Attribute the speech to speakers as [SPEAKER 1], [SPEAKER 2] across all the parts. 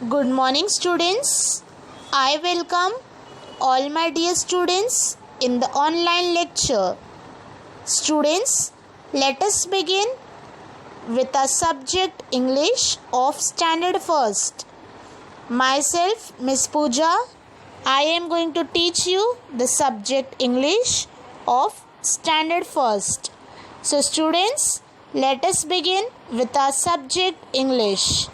[SPEAKER 1] Good morning, students. I welcome all my dear students in the online lecture. Students, let us begin with our subject English of Standard 1st. Myself, Miss Pooja, I am going to teach you the subject English of Standard 1st. So, students, let us begin with our subject English.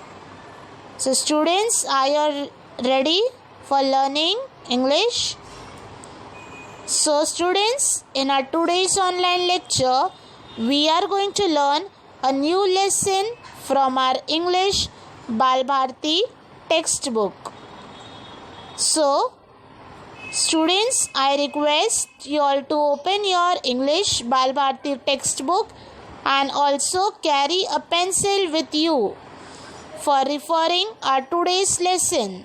[SPEAKER 1] So students, are you ready for learning English? So students, in our today's online lecture, we are going to learn a new lesson from our English Bal Bharati textbook. So students, I request you all to open your English Bal Bharati textbook and also carry a pencil with you for referring our today's lesson.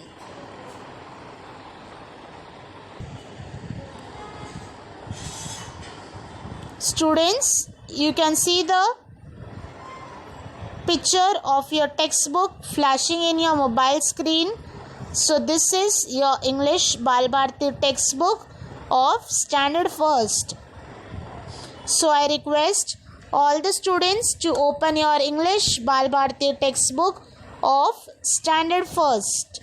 [SPEAKER 1] Students, you can see the picture of your textbook flashing in your mobile screen. So this is your English Bal Bharati textbook of Standard 1st. So I request all the students to open your English Bal Bharati textbook of Standard 1st.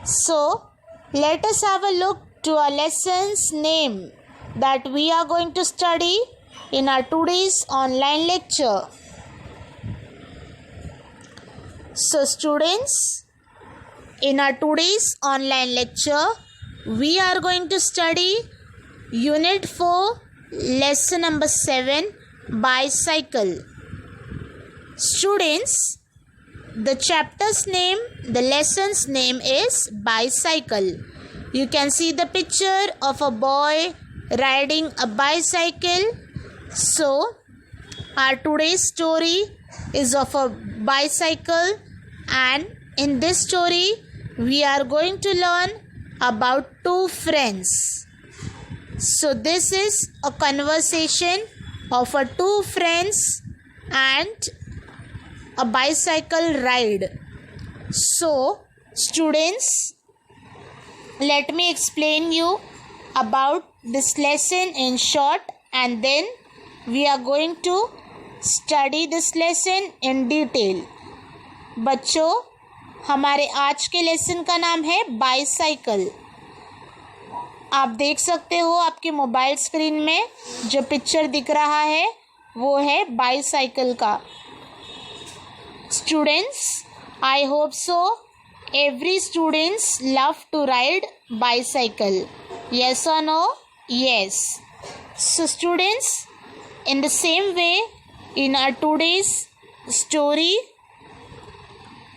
[SPEAKER 1] So let us have a look to our lesson's name that we are going to study in our today's online lecture. So students, in our today's online lecture, we are going to study Unit 4, Lesson number 7, Bicycle. Students, the chapter's name, the lesson's name is Bicycle. You can see the picture of a boy riding a bicycle. So, our today's story is of a bicycle, and in this story, we are going to learn about two friends. So, this is a conversation of a two friends and a bicycle ride. So, students, let me explain you about this lesson in short, and then we are going to study this lesson in detail. बच्चों, हमारे आज के lesson का नाम है bicycle. आप देख सकते हो आपके मोबाइल स्क्रीन में जो पिक्चर दिख रहा है वो है बाईसाइकिल का. Students, I hope so every students love to ride bicycle. Yes or no? Yes. So students, in the same way, in our today's story,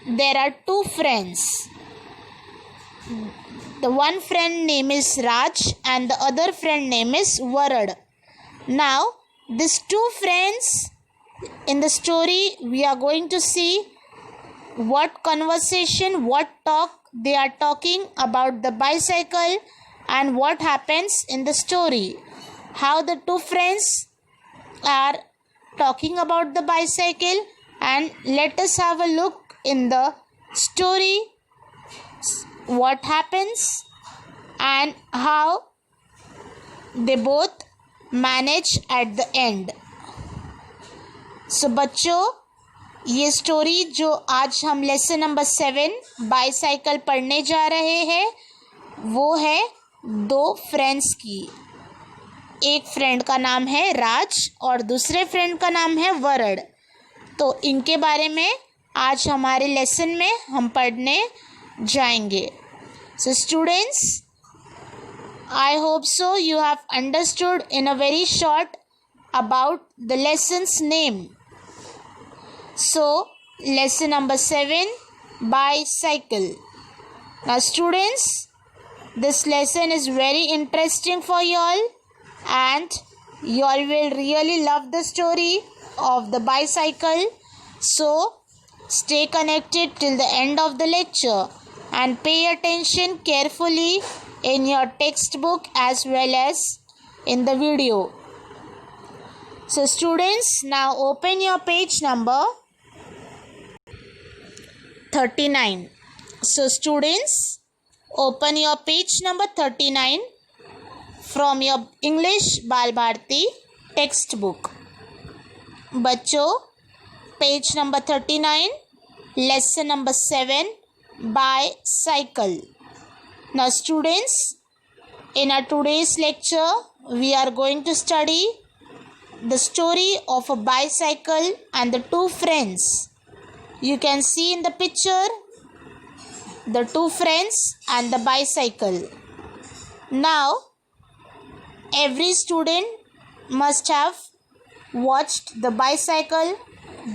[SPEAKER 1] there are two friends. The one friend name is Raj and the other friend name is Varad. Now, these two friends, in the story, we are going to see what conversation, what talk they are talking about the bicycle and what happens in the story. How the two friends are talking about the bicycle, and let us have a look in the story what happens and how they both manage at the end. सो बच्चों, ये story जो आज हम lesson number 7 bicycle पढ़ने जा रहे हैं वो है दो फ्रेंड्स की. एक फ्रेंड का नाम है राज और दूसरे फ्रेंड का नाम है वरड. तो इनके बारे में आज हमारे लेसन में हम पढ़ने जाएंगे. So students, I hope so you have understood in a very short about the lesson's name. So, lesson number 7, bicycle. Now students, this lesson is very interesting for you all, and you all will really love the story of the bicycle. So, stay connected till the end of the lecture and pay attention carefully in your textbook as well as in the video. So students, now open your page number 39. So students, open your page number 39 from your English बाल Bharti text book. बच्चों, page number 39, lesson number 7, bicycle. Now students, in our today's lecture we are going to study the story of a bicycle and the two friends. You can see in the picture the two friends and the bicycle. Now every student must have watched the bicycle.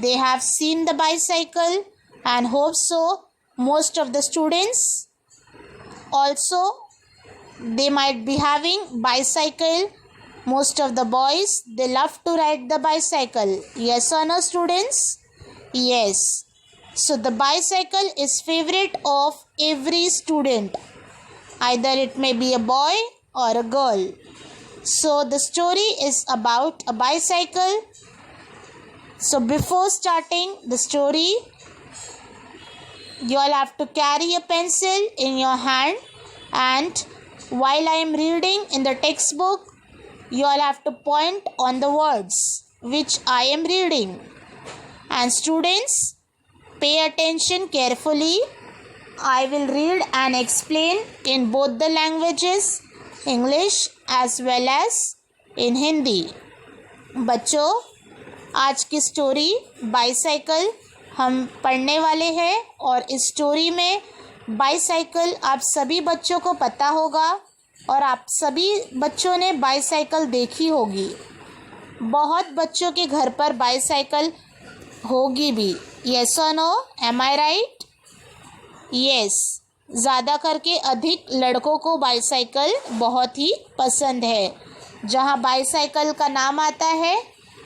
[SPEAKER 1] They have seen the bicycle and hope so most of the students also they might be having bicycle. Most of the boys, they love to ride the bicycle. Yes or no students? Yes. So the bicycle is favorite of every student. Either it may be a boy or a girl. So the story is about a bicycle. So before starting the story, you all have to carry a pencil in your hand, and while I am reading in the textbook, you all have to point on the words which I am reading. And students, pay attention carefully. I will read and explain in both the languages, English as well as in Hindi. बच्चों, आज की story bicycle हम पढ़ने वाले हैं और इस story में बाईसाइकिल आप सभी बच्चों को पता होगा और आप सभी बच्चों ने बाईसाइकिल देखी होगी. बहुत बच्चों के घर पर बाईसाइकिल होगी भी. येस और नो? एम आई राइट? यस. ज़्यादा करके अधिक लड़कों को बाईसाइकिल बहुत ही पसंद है. जहाँ बाईसाइकिल का नाम आता है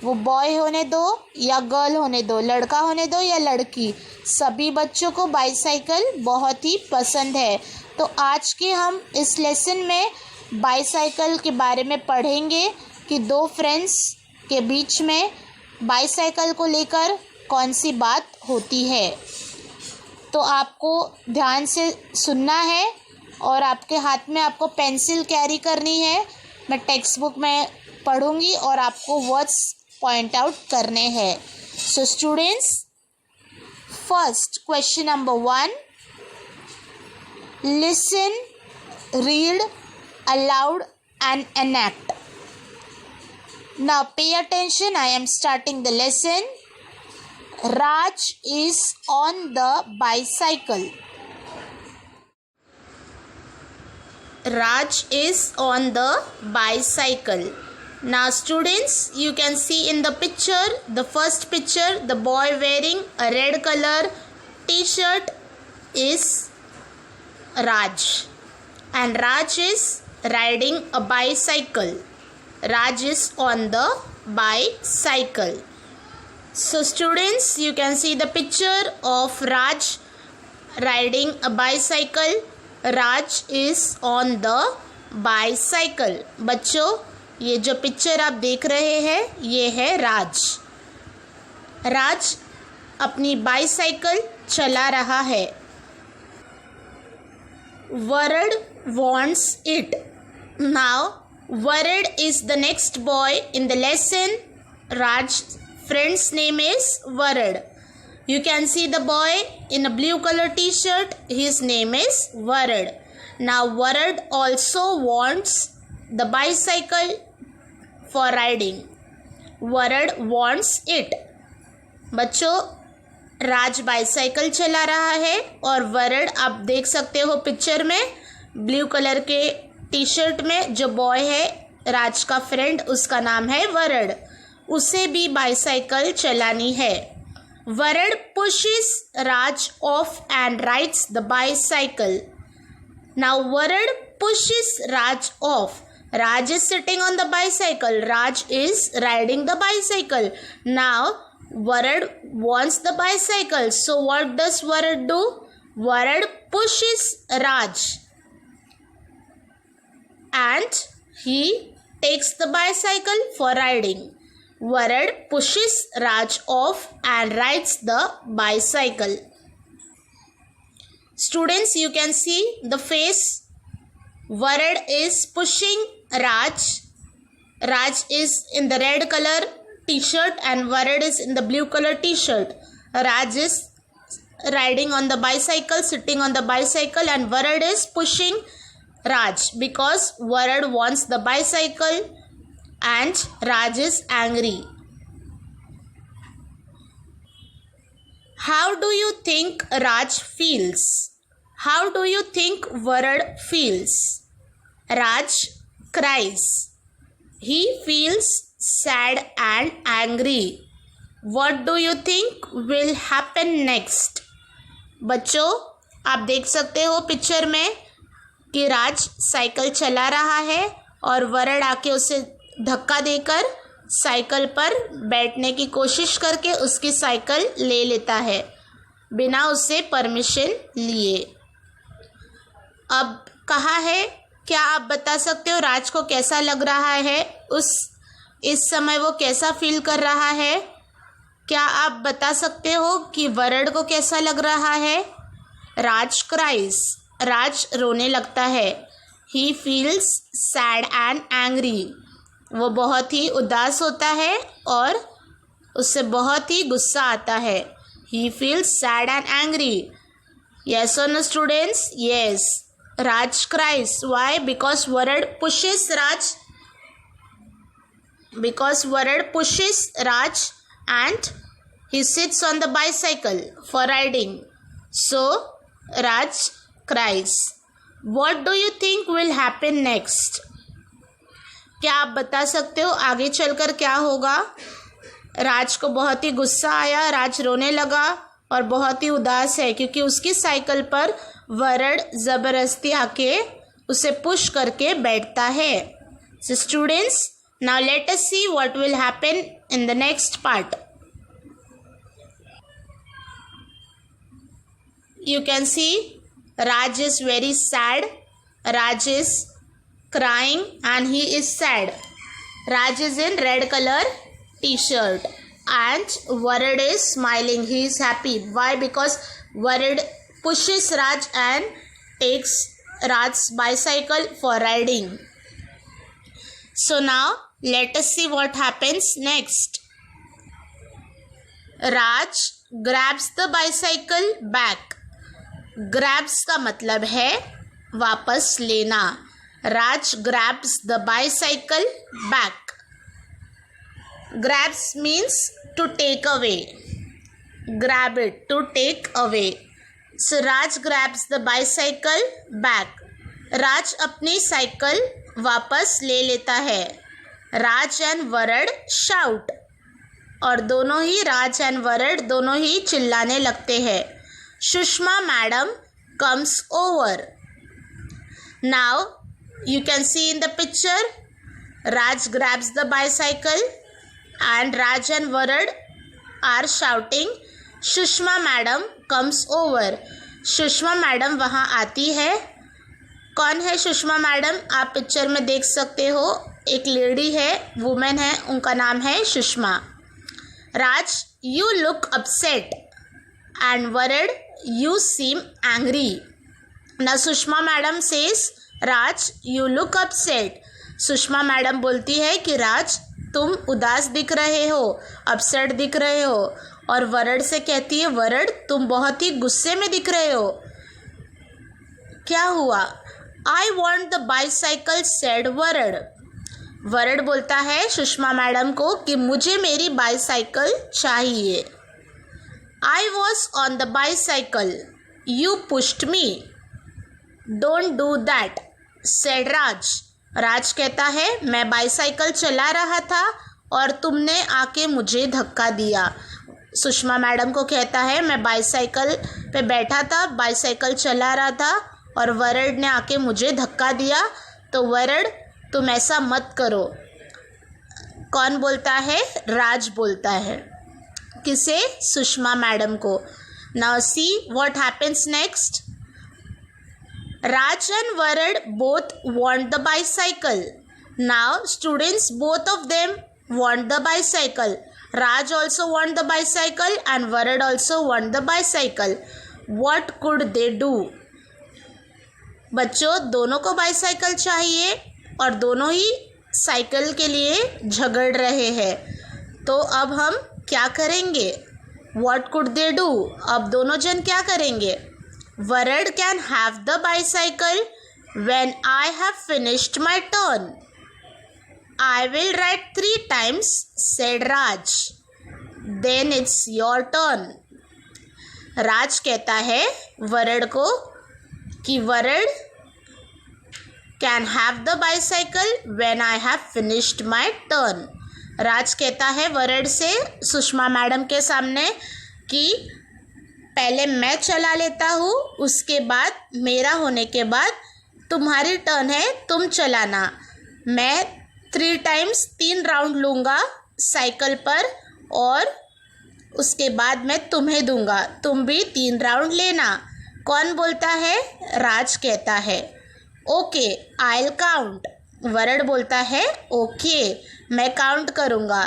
[SPEAKER 1] वो बॉय होने दो या गर्ल होने दो, लड़का होने दो या लड़की, सभी बच्चों को बाईसाइकिल बहुत ही पसंद है. तो आज के हम इस लेसन में बाईसाइकिल के बारे में पढ़ेंगे कि दो फ्रेंड्स के बीच में बाईसाइकिल को लेकर कौन सी बात होती है. तो आपको ध्यान से सुनना है और आपके हाथ में आपको पेंसिल कैरी करनी है. मैं टेक्स्ट बुक में पढ़ूंगी और आपको वर्ड्स पॉइंट आउट करने हैं. So students, first question number 1, listen, read aloud and enact. Now pay attention, I am starting the lesson. Raj is on the bicycle. Raj is on the bicycle. Now students, you can see in the picture, the first picture, the boy wearing a red color t-shirt is Raj, and Raj is riding a bicycle. Raj is on the bicycle. So students, you can see the picture of Raj riding a bicycle. Raj is on the bicycle. बच्चों, ये जो picture आप देख रहे हैं ये है राज. राज अपनी बाईसाइकिल चला रहा है. Varad wants it. Now Varad is the next boy in the lesson. Raj's friend's name is Varad. You can see the boy in a blue color t-shirt. His name is Varad. Now Varad also wants the bicycle for riding. Varad wants it. बच्चों, राज bicycle चला रहा है और word आप देख सकते हो picture में ब्लू कलर के टी शर्ट में जो बॉय है राज का फ्रेंड, उसका नाम है वरड. उसे भी बाईसाइकिल चलानी है. Word pushes Raj off and rides the bicycle. Now Varad pushes Raj off. Raj is sitting on the bicycle. Raj is riding the bicycle. Now Varad wants the bicycle. So what does Varad do? Varad pushes Raj and he takes the bicycle for riding. Varad pushes Raj off and rides the bicycle. Students, you can see the face. Varad is pushing Raj. Raj is in the red color t-shirt and Varad is in the blue color t-shirt. Raj is riding on the bicycle, sitting on the bicycle, and Varad is pushing Raj because Varad wants the bicycle and Raj is angry. How do you think Raj feels? How do you think Varad feels? Raj cries. He feels sad and angry. What do you think will happen next? बच्चों, आप देख सकते हो picture में कि राज cycle चला रहा है और वरड आके उसे धक्का देकर साइकिल पर बैठने की कोशिश करके उसकी साइकिल ले लेता है बिना उससे परमिशन लिए। अब कहा है, क्या आप बता सकते हो राज को कैसा लग रहा है? इस समय वो कैसा फील कर रहा है? क्या आप बता सकते हो कि वरड को कैसा लग रहा है? राज क्राइज, राज रोने लगता है। He feels sad and angry, वो बहुत ही उदास होता है और उससे बहुत ही गुस्सा आता है। He feels sad and angry. Yes और no students? Yes, Raj cries. Why? Because Varad pushes Raj, because Varad pushes Raj and he sits on the bicycle for riding. So Raj cries. What do you think will happen next? क्या आप बता सकते हो आगे चलकर क्या होगा? राज को बहुत ही गुस्सा आया, राज रोने लगा और बहुत ही उदास है क्योंकि उसकी साइकिल पर वरड ज़बरदस्ती आके उसे पुश करके बैठता है। So students, now let us see what will happen in the next part. You can see Raj is very sad. Raj is crying and he is sad. Raj is in red color t-shirt and Varad is smiling. He is happy. Why? Because Varad pushes Raj and takes Raj's bicycle for riding. So now let us see what happens next. Raj grabs the bicycle back. Grabs का मतलब है वापस लेना. Raj grabs the bicycle back. Grabs means to take away. Grab it, to take away. So Raj grabs the bicycle back. Raj अपनी cycle वापस ले लेता है. राज एंड वरड शाउट, और दोनों ही राज एंड वरड दोनों ही चिल्लाने लगते हैं. Sushma madam comes over. Now you can see in the picture, Raj grabs the bicycle and Raj and Varad are shouting, Sushma madam comes over. Sushma madam वहाँ आती है. कौन है सुषमा मैडम? आप पिक्चर में देख सकते हो, एक लेडी है, वुमेन है, उनका नाम है Sushma. Raj, you look upset and Varad, you seem angry. ना Sushma madam says, Raj you look upset. Sushma madam बोलती है कि राज तुम उदास दिख रहे हो, अपसेट दिख रहे हो. और वरड से कहती है, वरड तुम बहुत ही गुस्से में दिख रहे हो. क्या हुआ? I want the bicycle said word. Word बोलता है सुषमा मैडम को कि मुझे मेरी बाईसाइकिल चाहिए. I was on the bicycle, you pushed me. Don't do that said Raj. Raj कहता है मैं बाईसाइकिल चला रहा था और तुमने आके मुझे धक्का दिया. सुषमा मैडम को कहता है मैं बाईसाइकिल पे बैठा था, बाईसाइकिल चला रहा था और वरड ने आके मुझे धक्का दिया. तो वरड तुम ऐसा मत करो. कौन बोलता है? राज बोलता है. किसे? सुषमा मैडम को. Now see what happens next. Raj and Varad both want the bicycle. Now students, both of them want the bicycle. Raj also want the bicycle and Varad also want the bicycle. What could they do? बच्चों, दोनों को bicycle चाहिए और दोनों ही cycle के लिए झगड़ रहे हैं। तो अब हम क्या करेंगे? What could they do? अब दोनों जन क्या करेंगे? Varad can have the bicycle when I have finished my turn. I will ride 3 times, said Raj. Then it's your turn. राज कहता है वरड को कि Varad can have the bicycle when I have finished my turn. Raj कहता है word से Sushma madam के सामने कि पहले मैं चला लेता हूँ, उसके बाद मेरा होने के बाद तुम्हारी टर्न है, तुम चलाना। मैं 3 टाइम्स 3 राउंड लूँगा साइकिल पर और उसके बाद मैं तुम्हें दूंगा, तुम भी 3 राउंड लेना। कौन बोलता है? राज कहता है। Okay I will count. Word बोलता है ओके मैं काउंट करूँगा।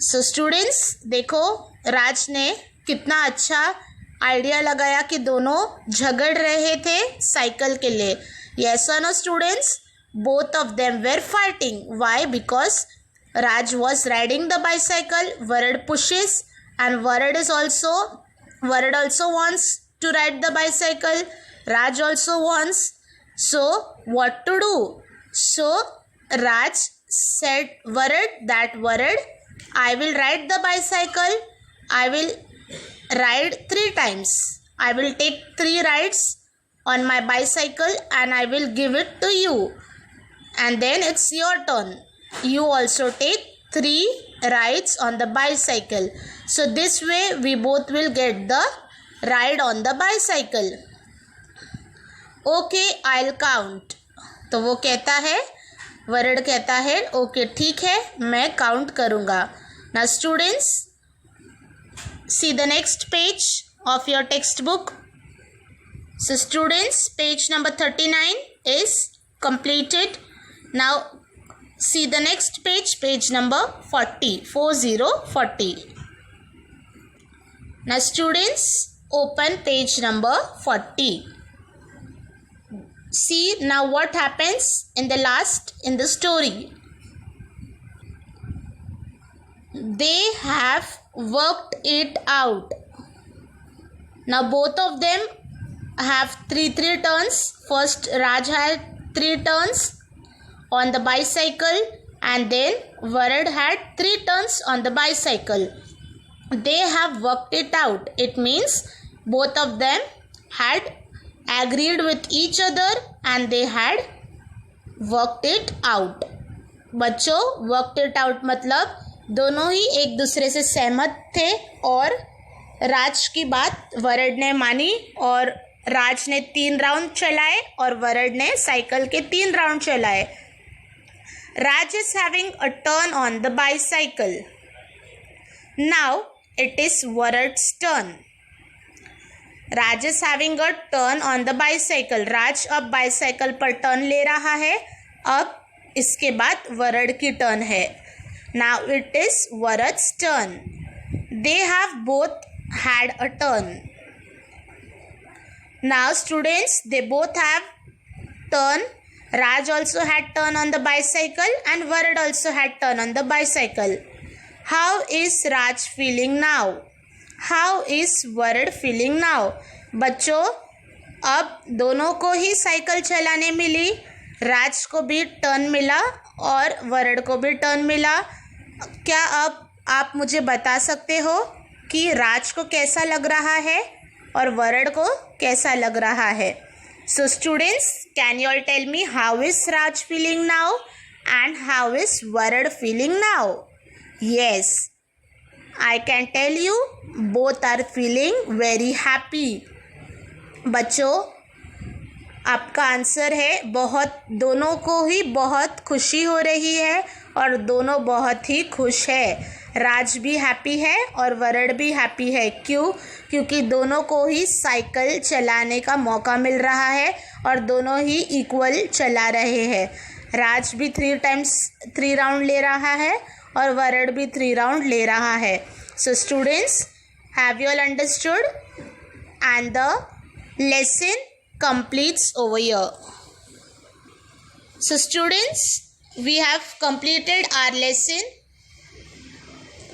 [SPEAKER 1] सो स्टूडेंट्स, देखो राज ने कितना अच्छा आइडिया लगाया कि दोनों झगड़ रहे थे साइकिल के लिए। यस और no students, both of them were fighting. Why? Because Raj was riding the bicycle. Varad pushes and Varad also wants to ride the bicycle. Raj also wants. So what to do? So Raj said Varad, I will ride the bicycle. I will ride 3 times. I will take 3 rides on my bicycle and I will give it to you. And then it's your turn. You also take 3 rides on the bicycle. So this way we both will get the ride on the bicycle. Okay, I'll count. तो वो कहता है, word कहता है okay ठीक है मैं count करूँगा। Now students, see the next page of your textbook. So students, page number 39 is completed. Now see the next page, page number 40. Now students, open page number 40. See now what happens in the story. They have worked it out. Now both of them have 3 turns. First Raj had 3 turns on the bicycle and then Varad had 3 turns on the bicycle. They have worked it out. It means both of them had agreed with each other and they had worked it out. बच्चों, worked it out मतलब दोनों ही एक दूसरे से सहमत थे और राज की बात वरड ने मानी और राज ने 3 राउंड चलाए और वरड ने साइकिल के 3 राउंड चलाए। Raj is having a turn on the bicycle. Now it is Varad's turn. Raj is having a turn on the bicycle. Raj अब बाईसाइकिल पर टर्न ले रहा है। अब इसके बाद वरड की टर्न है। Now it is Varad's turn. They have both had a turn. Now students, they both have turn. Raj also had turn on the bicycle and Varad also had turn on the bicycle. How is Raj feeling now? How is Varad feeling now? बच्चों, अब दोनों को ही cycle चलाने मिली। राज को भी turn मिला और word को भी टर्न मिला। क्या अब आप मुझे बता सकते हो कि राज को कैसा लग रहा है और वरड को कैसा लग रहा है? So students, can you all tell me how is Raj feeling now and how is Varad feeling now? Yes, I can tell you both are feeling very happy. बच्चों, आपका आंसर है बहुत, दोनों को ही बहुत खुशी हो रही है और दोनों बहुत ही खुश है। राज भी हैप्पी है और वरड भी हैप्पी है। क्यों? क्योंकि दोनों को ही साइकिल चलाने का मौका मिल रहा है और दोनों ही इक्वल चला रहे हैं। राज भी 3 राउंड ले रहा है और वरड भी 3 राउंड ले रहा है। So students, have you all understood? and the lesson completes over here. So students, we have completed our lesson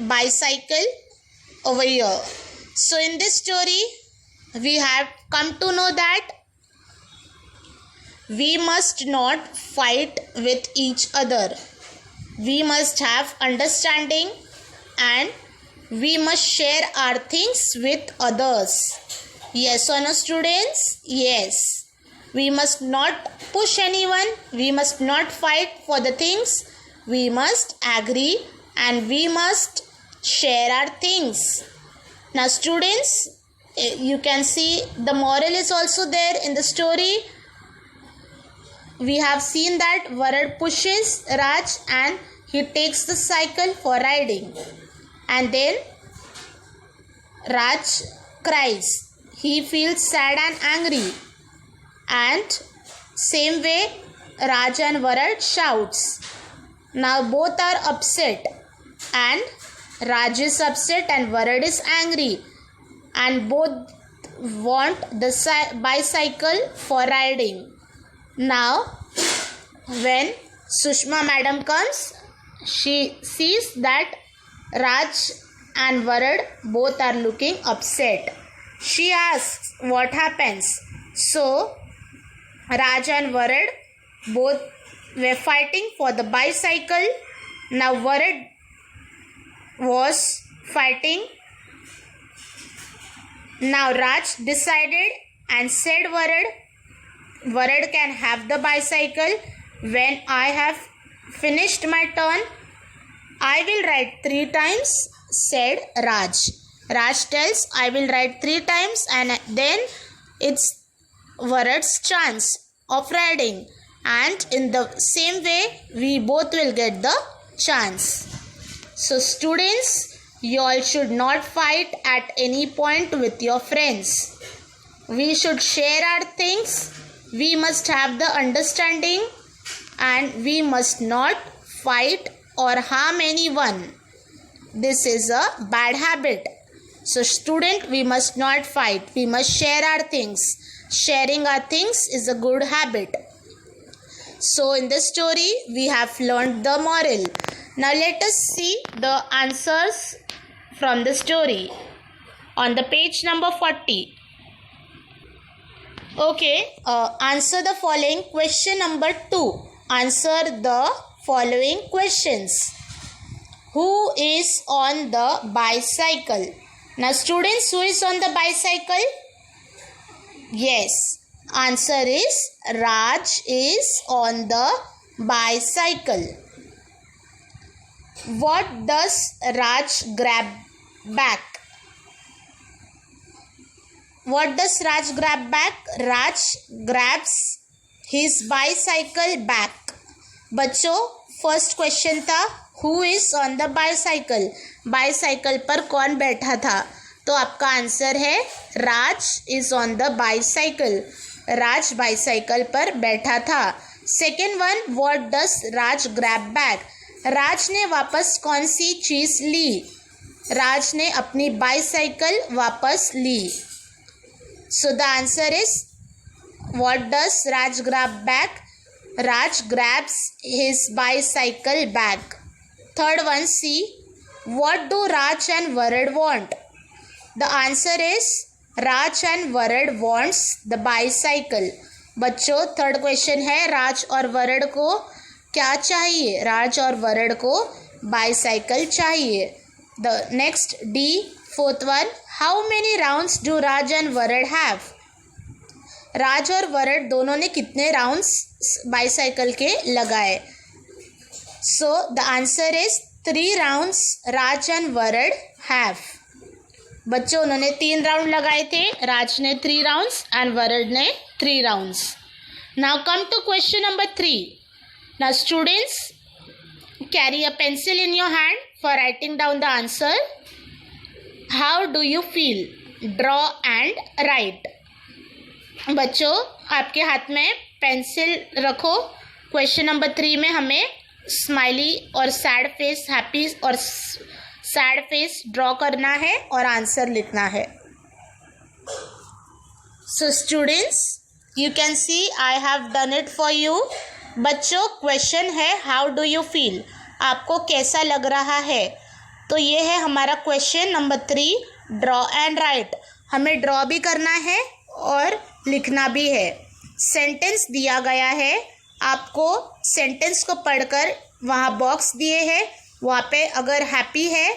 [SPEAKER 1] bicycle over here. So in this story, we have come to know that we must not fight with each other. We must have understanding and we must share our things with others. Yes or no, students? Yes. We must not push anyone. We must not fight for the things. We must agree and we must share our things. Now students, you can see the moral is also there in the story. We have seen that Varad pushes Raj and he takes the cycle for riding. And then Raj cries. He feels sad and angry. And same way Raj and Varad shouts. Now both are upset. And Raj is upset and Varad is angry. And both want the bicycle for riding. Now when Sushma madam comes, she sees that Raj and Varad both are looking upset. She asks what happens. So Raj and Varad both were fighting for the bicycle. Now Varad was fighting. Now Raj decided and said Varad can have the bicycle. When I have finished my turn, I will ride 3 times, said Raj. Raj tells, I will ride 3 times and then it's Varad's chance of riding. And in the same way, we both will get the chance. So students, you all should not fight at any point with your friends. We should share our things. We must have the understanding and we must not fight or harm anyone. This is a bad habit. So student, we must not fight. We must share our things. Sharing our things is a good habit. So in this story, we have learned the moral. Now let us see the answers from the story on the page number 40. Okay, answer the following question number 2. Answer the following questions. Who is on the bicycle? Now students, who is on the bicycle? Yes, answer is Raj is on the bicycle. What does Raj grab back? What does Raj grab back? Raj grabs his bicycle back. बच्चों, first question था who is on the bicycle. Bicycle पर कौन बैठा था? तो आपका answer है Raj is on the bicycle. Raj bicycle पर बैठा था. Second one, what does Raj grab back? राज ने वापस कौन सी चीज ली? राज ने अपनी बाइसाइकिल वापस ली. So the answer is what does Raj grab back? Raj grabs his bicycle back. Third one, C. What do Raj and Varad want? The answer is Raj and Varad wants the bicycle. बच्चों, third question है राज और word को क्या चाहिए? राज और word को bicycle चाहिए. The next D, fourth one, how many rounds do Raj and Varad have? Raj और वरड दोनों ने कितने राउंड्स बाइसाइकिल के लगाए? So the answer is 3 rounds Raj and Varad have. बच्चों, उन्होंने 3 राउंड लगाए थे. राज ने 3 राउंड्स एंड वरड ने 3 rounds. Now come to question number 3. Now students, carry a pencil in your hand for writing down the answer. How do you feel? Draw and write. बच्चों, आपके हाथ में पेंसिल रखो. क्वेश्चन नंबर 3 में हमें smiley और सैड फेस, हैप्पी और sad face draw करना है और आंसर लिखना है. So students, you can see I have done it for you. बच्चों, क्वेश्चन है हाउ डू यू फील, आपको कैसा लग रहा है। तो ये है हमारा question number 3, draw and right. हमें ड्रॉ भी करना है और लिखना भी है। सेंटेंस दिया गया है, आपको सेंटेंस को पढ़कर वहाँ बॉक्स दिए हैं, वहाँ पे अगर हैप्पी है,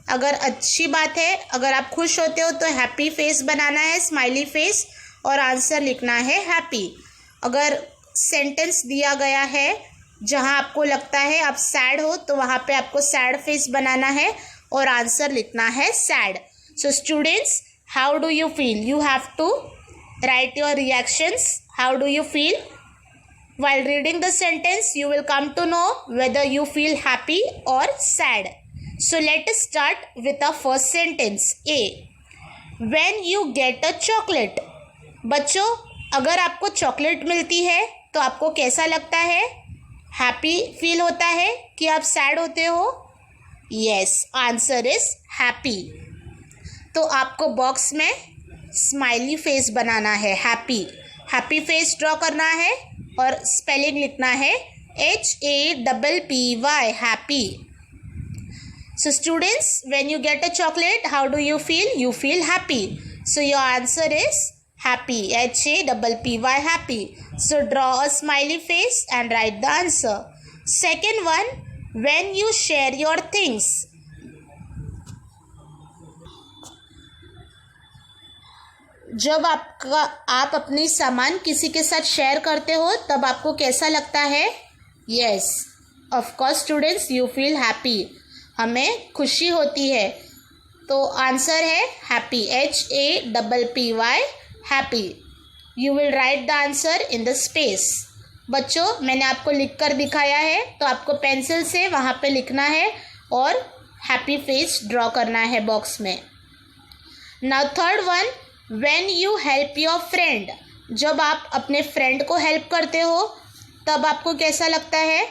[SPEAKER 1] अगर अच्छी बात है, अगर आप खुश होते हो तो हैप्पी फेस बनाना है, स्माइली फेस, और आंसर लिखना है हैप्पी। अगर सेंटेंस दिया गया है जहाँ आपको लगता है आप सैड हो तो वहाँ पे आपको सैड फेस बनाना है और आंसर लिखना है sad. So students, how do you feel? You have to write your reactions. How do you feel? While reading the sentence, you will come to know whether you feel happy or sad. So let us start with our first sentence. A. When you get a chocolate. बच्चों, अगर आपको chocolate मिलती है तो आपको कैसा लगता है? हैप्पी फील होता है कि आप सैड होते हो? Yes, answer is happy. तो आपको बॉक्स में स्माइली फेस बनाना है, हैप्पी। हैप्पी फेस ड्रॉ करना है और स्पेलिंग लिखना है HAPPY, happy. So students, when you get a chocolate, how do you feel? You feel happy. So your answer is happy, HAPPY, happy. So draw a smiley face and write the answer. Second one, when you share your things. जब आप अपनी सामान किसी के साथ share करते हो तब आपको कैसा लगता है? Yes, of course students, you feel happy, हमें खुशी होती है। तो आंसर है happy, HAPPY, happy. You will write the answer in the space. बच्चों, मैंने आपको लिख कर दिखाया है, तो आपको पेंसिल से वहाँ पे लिखना है और हैप्पी फेस ड्रॉ करना है बॉक्स में। Now third one, when you help your friend. जब आप अपने फ्रेंड को हेल्प करते हो तब आपको कैसा लगता है?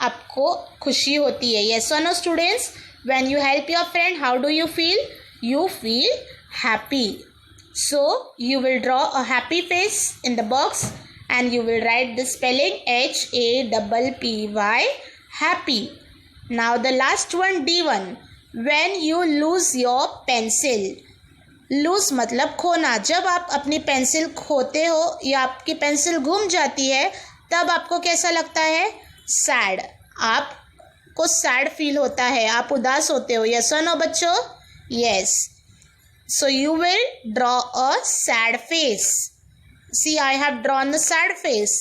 [SPEAKER 1] आपको खुशी होती है। यस और no students? When you help your friend, how do you feel? You feel happy. So you will draw a happy face in the box and you will write the spelling HAPPY, happy. Now the last one, D1. When you lose your pencil. Lose मतलब खोना. जब आप अपनी pencil खोते हो या आपकी pencil गुम जाती है तब आपको कैसा लगता है? सैड. आपको सैड फील होता है, आप उदास होते हो. यस और नो बच्चों? Yes. So you will draw a sad face. See, I have drawn the sad face,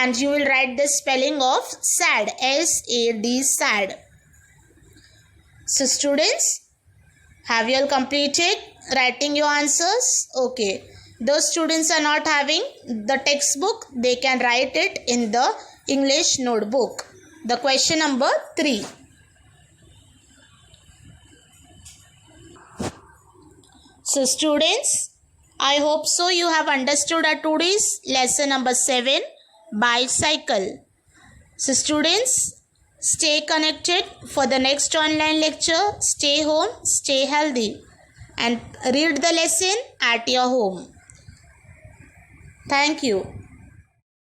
[SPEAKER 1] and you will write the spelling of sad, S-A-D, sad. So students, have you all completed writing your answers? Okay. Those students are not having the textbook, they can write it in the English notebook. The question number 3. So students, I hope so you have understood our today's lesson number 7, bicycle. So students, stay connected for the next online lecture. Stay home, stay healthy, and read the lesson at your home. Thank you.